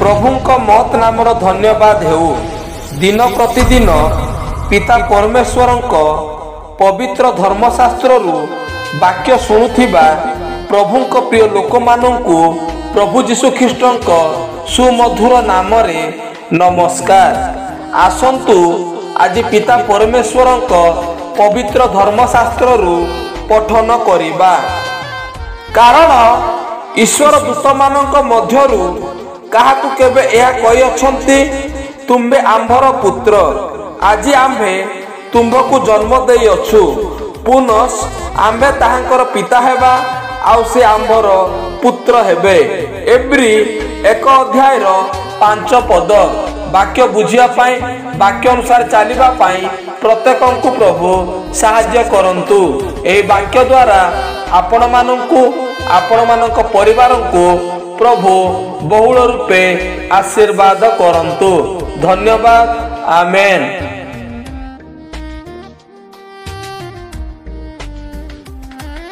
प्रभुंक महत् नामर धन्यवाद हेउ। दिन प्रतिदिन पिता परमेश्वरंक पवित्र धर्मशास्त्र वाक्य शुणुथिबा प्रभुंक प्रिय लोक मानंकु प्रभु जीशु ख्रीष्टंक सुमधुर नामरे नमस्कार। आसंतु आज पिता परमेश्वरंक पवित्र धर्मशास्त्र पठन करिबा। कारण ईश्वर दूत मानंक मध्यरु काहाकु केबे एहा कहि अछंती तुम्बे आंभर पुत्र, आज आंभे तुम्भकु जन्म देई अछु, पुनस आंभे ताहांकर पिता हेबा आउ से आंभर पुत्र हेबे। एब्री 1 अध्याय 5 पद। वाक्य बुझिया पाई वाक्य अनुसार चलिबा पाई प्रत्येकंकु प्रभु सहाय्य करंतु। एही वाक्य द्वारा आपण मानंकु आपण मानक परिवारंकु प्रभु बहुल रूपे आशीर्वाद करंतु। धन्यवाद। आमेन।